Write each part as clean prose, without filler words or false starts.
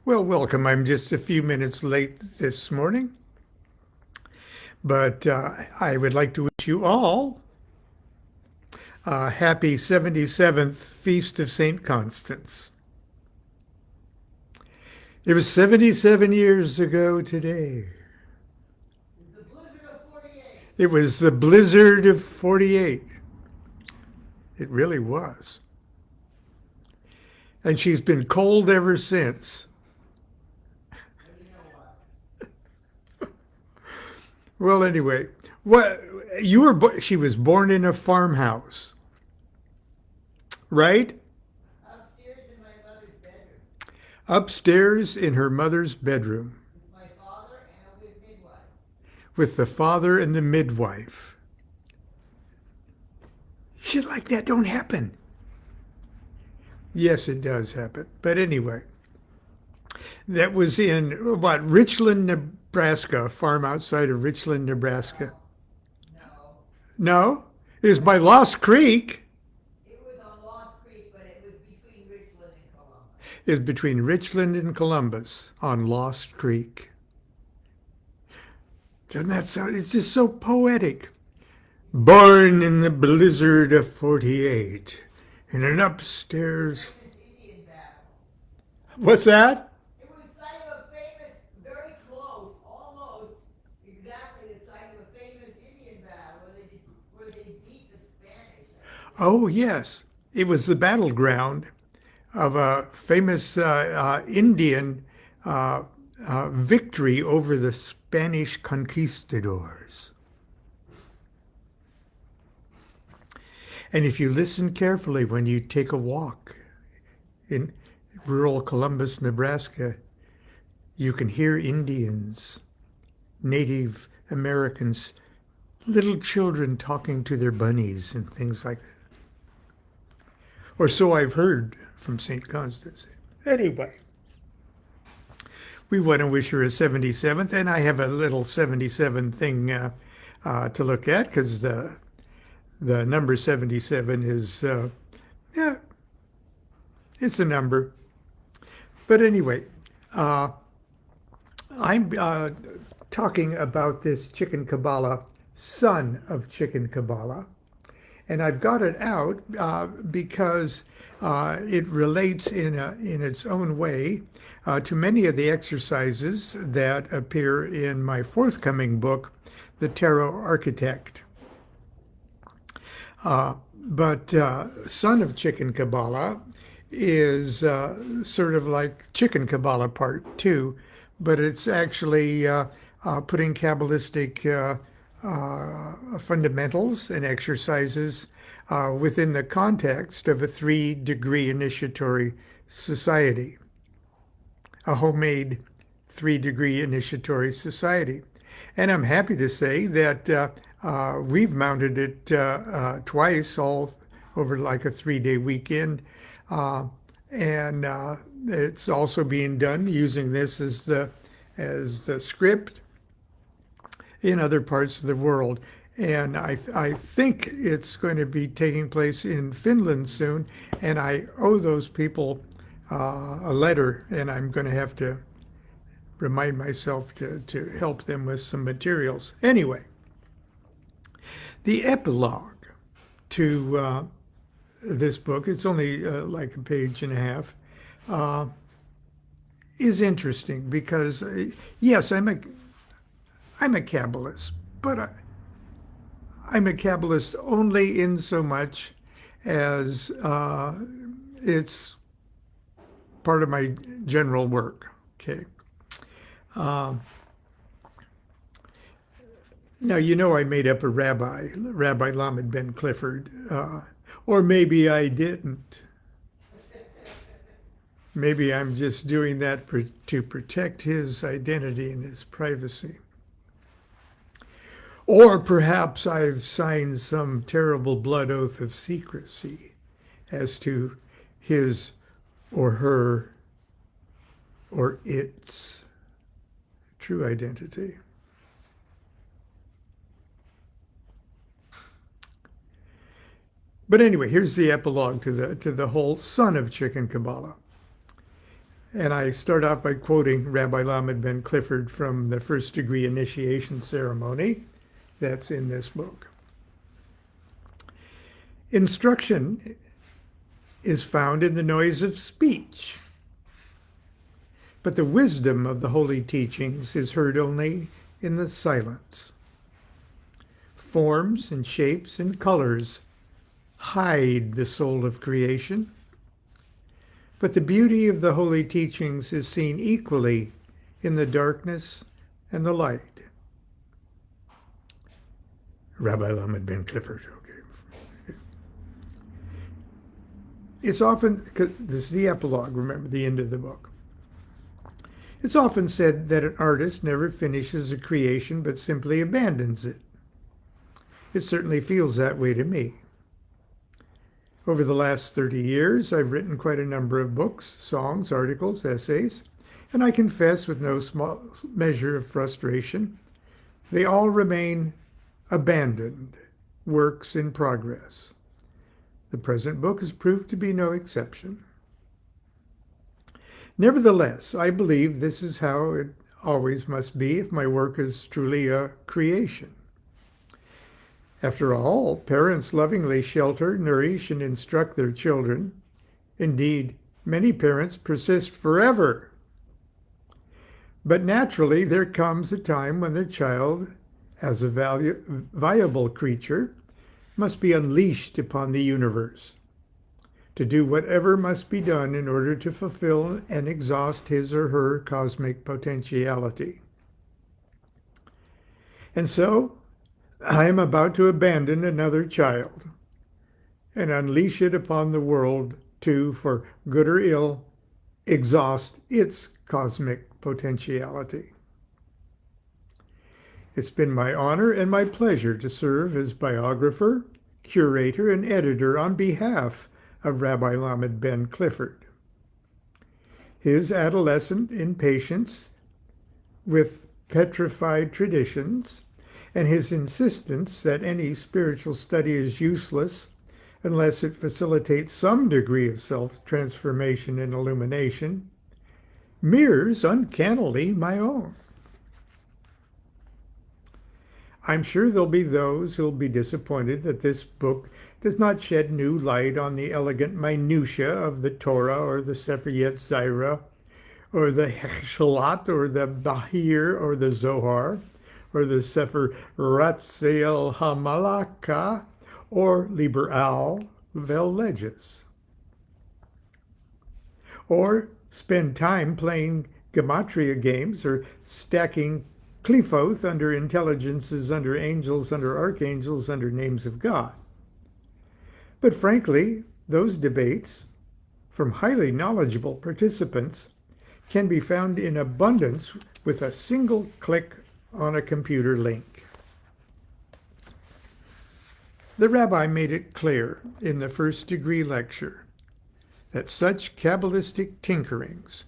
Well, welcome. I'm just a few minutes late this morning, but I would like to wish you all a happy 77th Feast of St. Constance. It was 77 years ago today. The blizzard of 48. It was the blizzard of 48. It really was. And she's been cold ever since. But you know what? Well, anyway, she was born in a farmhouse, right? Upstairs in my mother's bedroom Upstairs in her mother's bedroom with my father and a midwife. with the father and the midwife. Shit like that don't happen. Yes, it does happen. But anyway, that was in what, Richland, Nebraska, a farm outside of Richland, Nebraska. No. No, it was by Lost Creek. It was on Lost Creek, but it was between Richland and Columbus. Is between Richland and Columbus on Lost Creek. Doesn't that sound? It's just so poetic. Born in the blizzard of 48 in an upstairs. Indian battle. What's that? It was site of a famous, very close, almost exactly the site of a famous Indian battle where they beat the Spanish. Oh, yes. It was the battleground of a famous Indian victory over the Spanish conquistadors. And if you listen carefully when you take a walk in rural Columbus, Nebraska, you can hear Indians, Native Americans, little children talking to their bunnies and things like that. Or so I've heard from St. Constance. Anyway, we want to wish her a 77th, and I have a little 77 thing to look at because the number 77 is, yeah, it's a number. But anyway, I'm talking about this Chicken Qabalah, son of Chicken Qabalah. And I've got it out because it relates in its own way to many of the exercises that appear in my forthcoming book, The Tarot Architect. But son of Chicken Qabalah is sort of like Chicken Qabalah Part 2, but it's actually putting Kabbalistic fundamentals and exercises within the context of a 3-degree initiatory society, a homemade 3-degree initiatory society. And I'm happy to say that we've mounted it twice, all over like a 3-day weekend. And it's also being done using this as the script in other parts of the world. And I think it's going to be taking place in Finland soon. And I owe those people a letter, and I'm going to have to remind myself to help them with some materials. Anyway, the epilogue to this book, it's only like a page and a half, is interesting because, yes, I'm a Kabbalist, but I'm a Kabbalist only in so much as it's part of my general work. Okay. Now, you know I made up a rabbi, Rabbi Lamed Ben Clifford, or maybe I didn't. Maybe I'm just doing that to protect his identity and his privacy. Or perhaps I've signed some terrible blood oath of secrecy as to his or her or its true identity. But anyway, here's the epilogue to the whole son of Chicken Qabalah. And I start off by quoting Rabbi Lamed Ben Clifford from the first degree initiation ceremony that's in this book. Instruction is found in the noise of speech, but the wisdom of the holy teachings is heard only in the silence. Forms and shapes and colors hide the soul of creation, but the beauty of the holy teachings is seen equally in the darkness and the light. Rabbi Lamed Ben Clifford. Okay. It's often, this is the epilogue, remember, the end of the book. It's often said that an artist never finishes a creation but simply abandons it. It certainly feels that way to me. Over the last 30 years, I've written quite a number of books, songs, articles, essays, and I confess with no small measure of frustration, they all remain abandoned works in progress. The present book has proved to be no exception. Nevertheless, I believe this is how it always must be if my work is truly a creation. After all, parents lovingly shelter, nourish, and instruct their children. Indeed, many parents persist forever. But naturally, there comes a time when the child, as a viable creature, must be unleashed upon the universe to do whatever must be done in order to fulfill and exhaust his or her cosmic potentiality. And so, I am about to abandon another child and unleash it upon the world to, for good or ill, exhaust its cosmic potentiality. It's been my honor and my pleasure to serve as biographer, curator, and editor on behalf of Rabbi Lamed Ben Clifford. His adolescent impatience with petrified traditions and his insistence that any spiritual study is useless unless it facilitates some degree of self-transformation and illumination, mirrors uncannily my own. I'm sure there'll be those who'll be disappointed that this book does not shed new light on the elegant minutiae of the Torah or the Sefer Yetzirah or the Hechshalat or the Bahir or the Zohar, or the Sefer Ratziel HaMalaka, or Liber Al Vel Leges. Or spend time playing gematria games or stacking Qlifoth under intelligences, under angels, under archangels, under names of God. But frankly, those debates from highly knowledgeable participants can be found in abundance with a single click on a computer link. The rabbi made it clear in the first degree lecture that such Kabbalistic tinkerings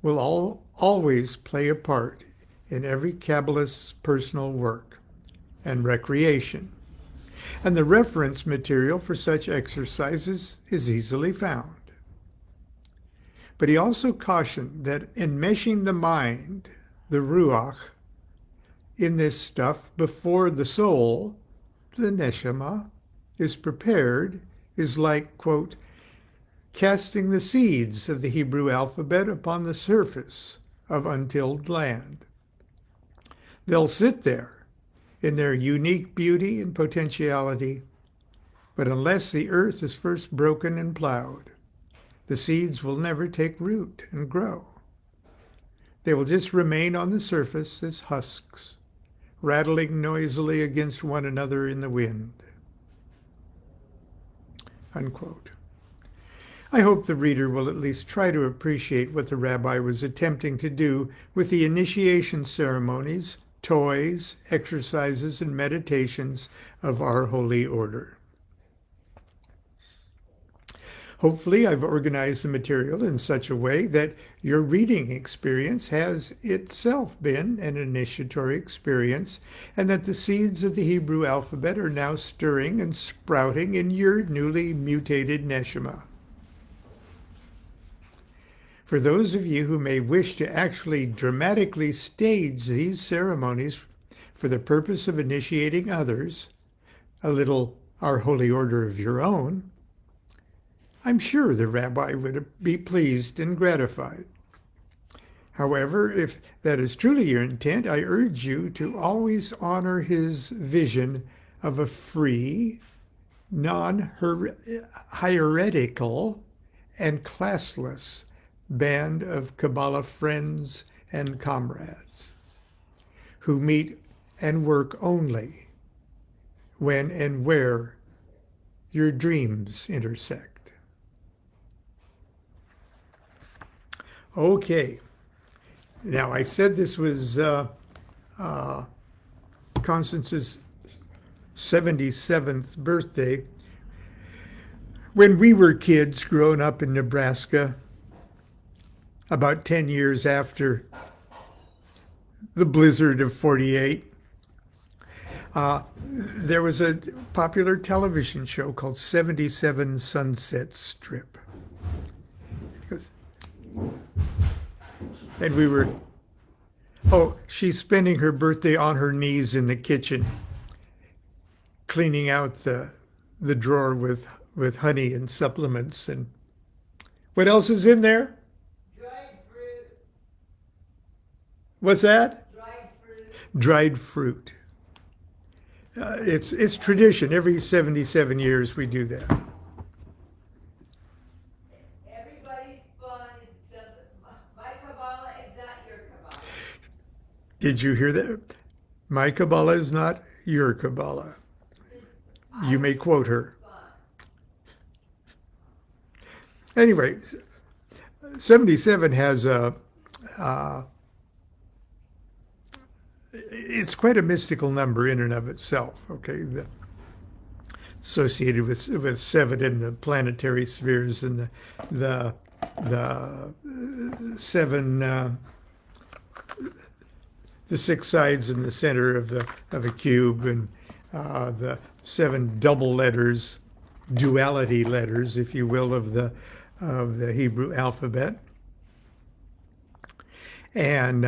will always play a part in every Kabbalist's personal work and recreation, and the reference material for such exercises is easily found. But he also cautioned that enmeshing the mind, the ruach, in this stuff before the soul, the neshama, is prepared, is like, quote, casting the seeds of the Hebrew alphabet upon the surface of untilled land. They'll sit there in their unique beauty and potentiality, but unless the earth is first broken and plowed, the seeds will never take root and grow. They will just remain on the surface as husks, rattling noisily against one another in the wind. Unquote. I hope the reader will at least try to appreciate what the rabbi was attempting to do with the initiation ceremonies, toys, exercises, and meditations of our holy order. Hopefully, I've organized the material in such a way that your reading experience has itself been an initiatory experience, and that the seeds of the Hebrew alphabet are now stirring and sprouting in your newly mutated neshama. For those of you who may wish to actually dramatically stage these ceremonies for the purpose of initiating others, a little Our Holy Order of your own, I'm sure the rabbi would be pleased and gratified. However, if that is truly your intent, I urge you to always honor his vision of a free, non-hierarchical, and classless band of Qabalah friends and comrades who meet and work only when and where your dreams intersect. Okay. Now, I said this was Constance's 77th birthday. When we were kids growing up in Nebraska, about 10 years after the blizzard of 48, there was a popular television show called 77 Sunset Strip. And we were, she's spending her birthday on her knees in the kitchen, cleaning out the drawer with honey and supplements. And what else is in there? Dried fruit. What's that? Dried fruit. Dried fruit. It's tradition. Every 77 years we do that. Everybody's fun except my Qabalah is not your Qabalah. Did you hear that? My Qabalah is not your Qabalah. You may quote her. Anyway, 77 has it's quite a mystical number in and of itself, okay? Associated with 7 in the planetary spheres and the 7 the 6 sides in the center of a cube, and the 7 double letters, duality letters, if you will, of the Hebrew alphabet. And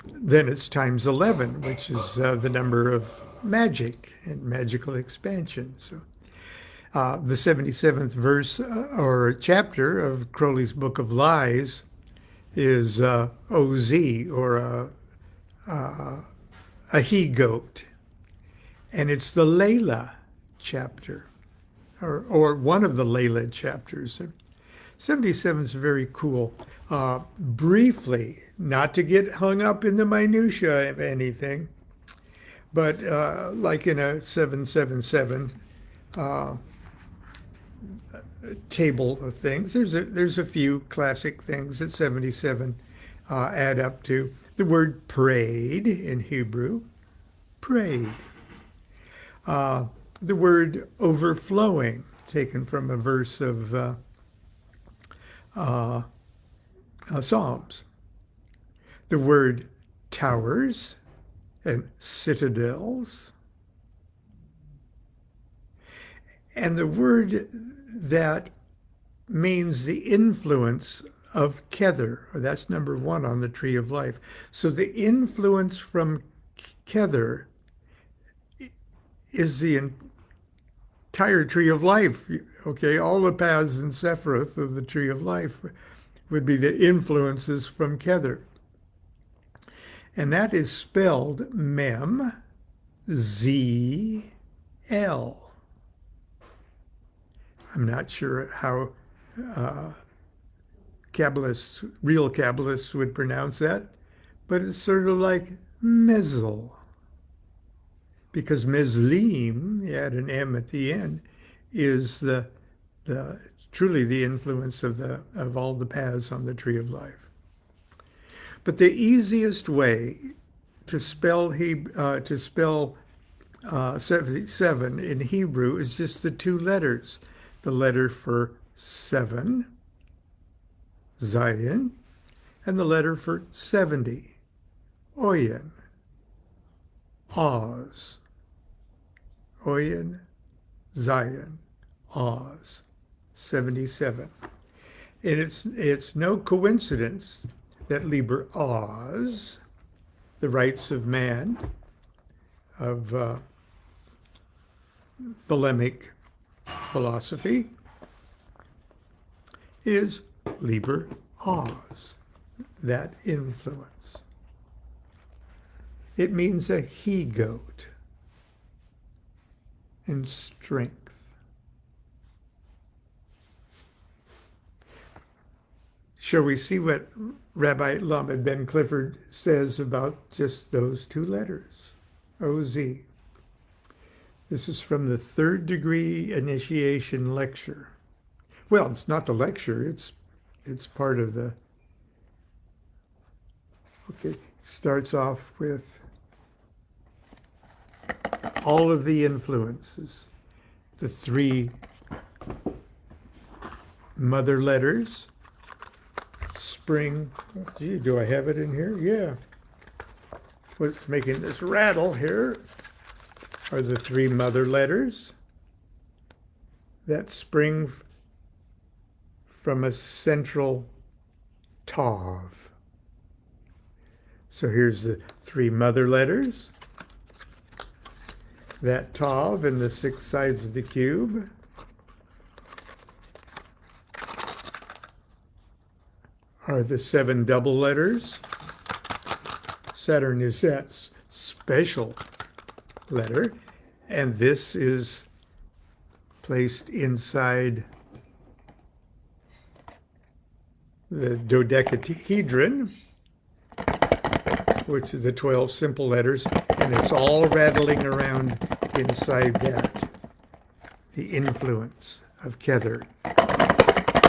then it's times 11, which is the number of magic and magical expansion. So the 77th verse or chapter of Crowley's Book of Lies is OZ, or a he-goat. And it's the Layla chapter, or one of the Layla chapters. 77 is very cool. Briefly, not to get hung up in the minutiae of anything, but like in a 777 table of things, there's a few classic things that 77 add up to. The word prayed in Hebrew, prayed. The word overflowing, taken from a verse of Psalms. The word towers and citadels. And the word that means the influence of Kether, or that's number 1 on the tree of life. So the influence from Kether is the entire tree of life. Okay, all the paths and sephiroth of the tree of life would be the influences from Kether. And that is spelled Mem, Z, L. I'm not sure how real Kabbalists would pronounce that, but it's sort of like Mezel. Because Mezlim, you add an M at the end, is the truly the influence of all the paths on the tree of life. But the easiest way to spell 77 in Hebrew is just the 2 letters. The letter for 7, Zain, and the letter for 70, Ayin, Oz. Ayin, Zayin, Oz, 77. And it's no coincidence that Liber Oz, the rights of man, of Thelemic philosophy, is Liber Oz, that influence. It means a he-goat and strength. Shall we see what Rabbi Lamed Ben Clifford says about just those two letters, O-Z? This is from the third degree initiation lecture. Well, it's not the lecture, it's part of the, okay, starts off with all of the influences, the three mother letters, spring, gee, do I have it in here? Yeah. What's making this rattle here are the three mother letters that spring from a central tav. So here's the three mother letters, that tav and the six sides of the cube. Are the seven double letters. Saturn is that special letter, and this is placed inside the dodecahedron, which is the 12 simple letters, and it's all rattling around inside that. The influence of Kether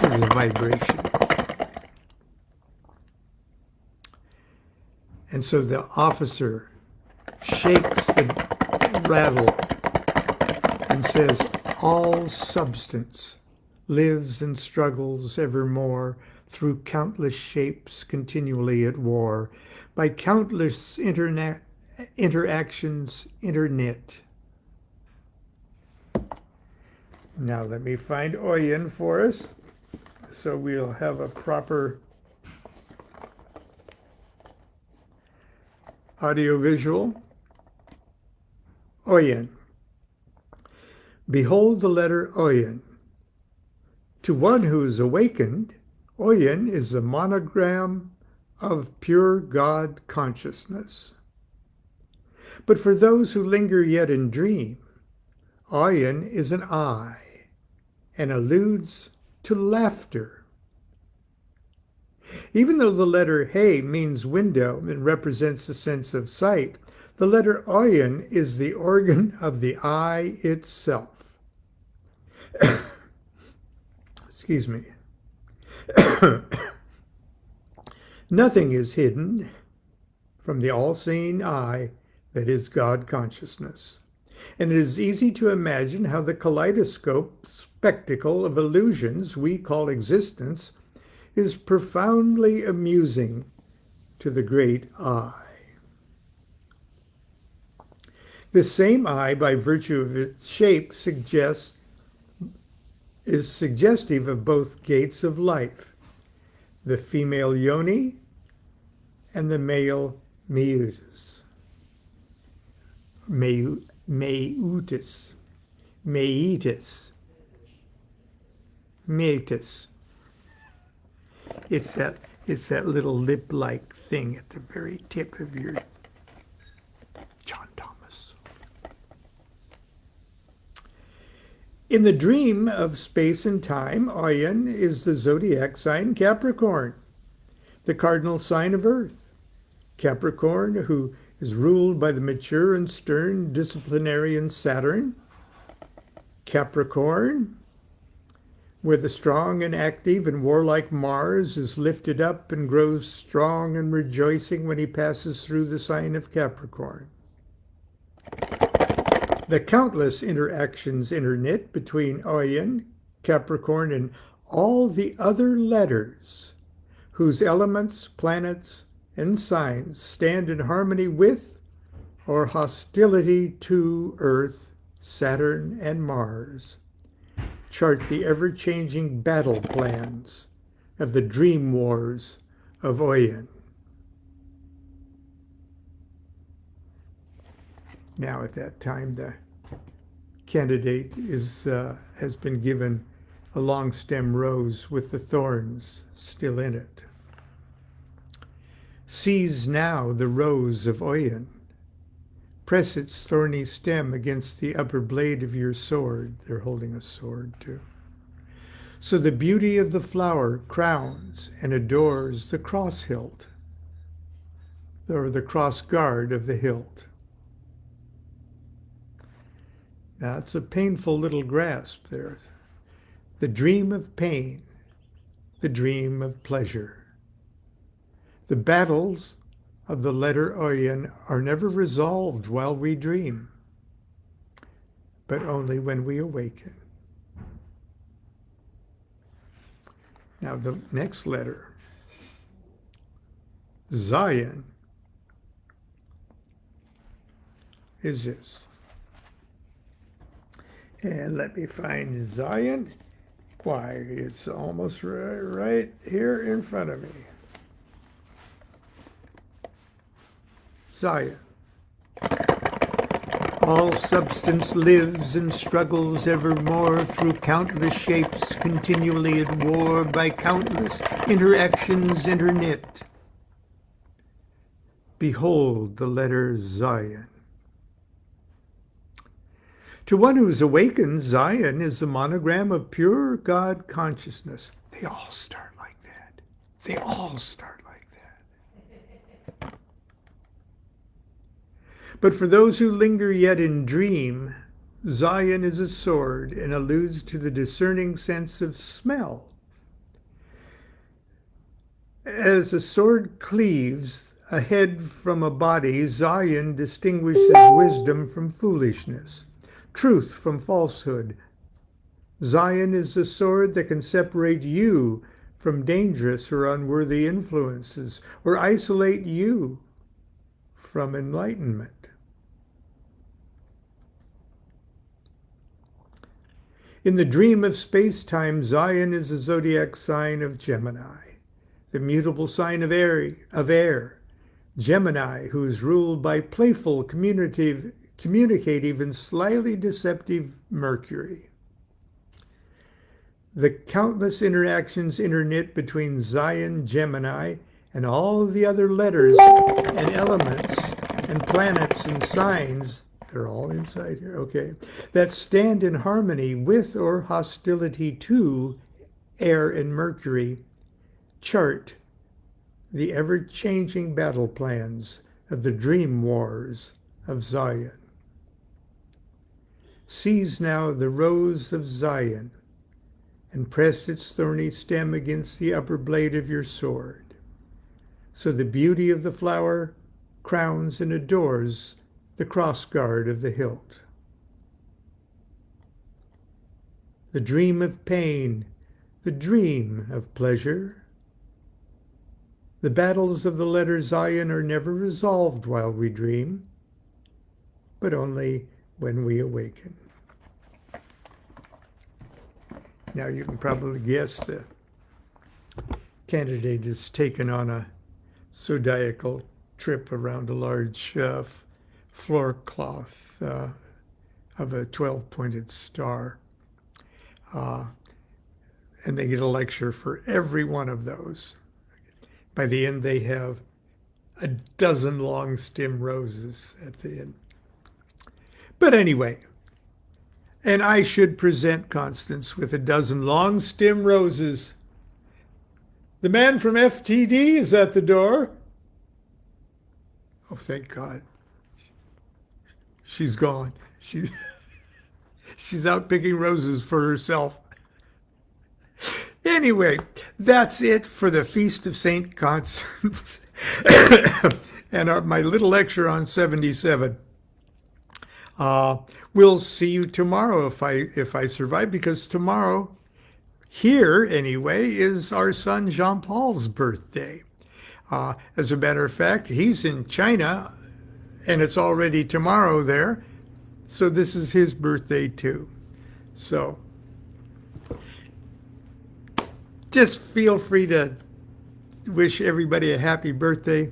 is a vibration. And so the officer shakes the rattle and says, all substance lives and struggles evermore through countless shapes continually at war, by countless interactions interknit. Now let me find Ayin for us, so we'll have a proper audiovisual. Ayin. Behold the letter Ayin. To one who is awakened, Ayin is a monogram of pure God consciousness. But for those who linger yet in dream, Ayin is an eye and alludes to laughter. Even though the letter He means window and represents the sense of sight, the letter Ayin is the organ of the eye itself. Excuse me. Nothing is hidden from the all-seeing eye that is God consciousness. And it is easy to imagine how the kaleidoscope spectacle of illusions we call existence is profoundly amusing to the great eye. The same eye, by virtue of its shape, is suggestive of both gates of life, the female yoni and the male meatus. Meatus. It's that little lip-like thing at the very tip of your John Thomas. In the dream of space and time, Ayin is the zodiac sign Capricorn, the cardinal sign of Earth. Capricorn, who is ruled by the mature and stern disciplinarian Saturn. Capricorn, where the strong and active and warlike Mars is lifted up and grows strong and rejoicing when he passes through the sign of Capricorn. The countless interactions interknit between Ayin, Capricorn, and all the other letters, whose elements, planets, and signs stand in harmony with or hostility to Earth, Saturn, and Mars, chart the ever-changing battle plans of the dream wars of Ayin. Now, at that time, the candidate has been given a long stem rose with the thorns still in it. Seize now the rose of Ayin. Press its thorny stem against the upper blade of your sword. They're holding a sword too. So the beauty of the flower crowns and adores the cross hilt, or the cross guard of the hilt. Now, it's a painful little grasp there. The dream of pain, the dream of pleasure. The battles of the letter Ayin are never resolved while we dream, but only when we awaken. Now, the next letter, Zain, is this. And let me find Zain. Why, it's almost right here in front of me. Zain. All substance lives and struggles evermore through countless shapes, continually at war by countless interactions interknit. Behold the letter Zain. To one who is awakened, Zain is the monogram of pure God consciousness. They all start like that. They all start like that. But for those who linger yet in dream, Zain is a sword and alludes to the discerning sense of smell. As a sword cleaves a head from a body, Zain distinguishes wisdom from foolishness, truth from falsehood. Zain is the sword that can separate you from dangerous or unworthy influences, or isolate you from enlightenment. In the dream of space-time, Zain is the zodiac sign of Gemini, the mutable sign of air. Gemini, who is ruled by playful, communicative, and slyly deceptive Mercury. The countless interactions interknit between Zain, Gemini, and all of the other letters and elements and planets and signs, they're all inside here, okay, that stand in harmony with or hostility to air and Mercury, chart the ever-changing battle plans of the dream wars of Zain. Seize now the rose of Zain and press its thorny stem against the upper blade of your sword. So the beauty of the flower crowns and adores the crossguard of the hilt. The dream of pain, the dream of pleasure. The battles of the letter Zain are never resolved while we dream, but only when we awaken. Now you can probably guess the candidate is taken on a zodiacal trip around a large floor cloth of a 12-pointed star. And they get a lecture for every one of those. By the end, they have a dozen long stem roses at the end. But anyway, and I should present Constance with a dozen long stem roses. The man from FTD is at the door. Oh, thank God. She's gone. She's out picking roses for herself. Anyway, that's it for the Feast of St. Constance and my little lecture on 77. We'll see you tomorrow if I survive, because tomorrow, here anyway, is our son Jean-Paul's birthday. As a matter of fact, he's in China, and it's already tomorrow there, so this is his birthday too. So just feel free to wish everybody a happy birthday.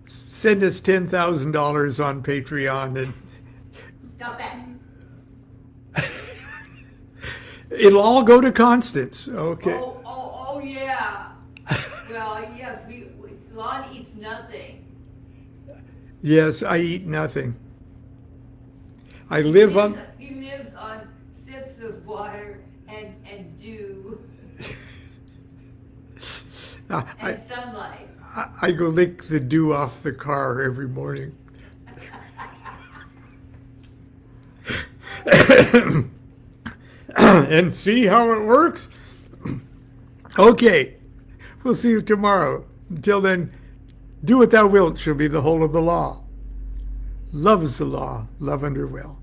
Send us $10,000 on Patreon, and Stop that. it'll all go to Constance. Okay. Oh, yeah. Well, yes, Lon eats nothing. Yes, I eat nothing. I live on. He lives on sips of water and dew and sunlight. I go lick the dew off the car every morning. And see how it works? Okay, we'll see you tomorrow. Until then, do what thou wilt shall be the whole of the law. Love is the law, love under will.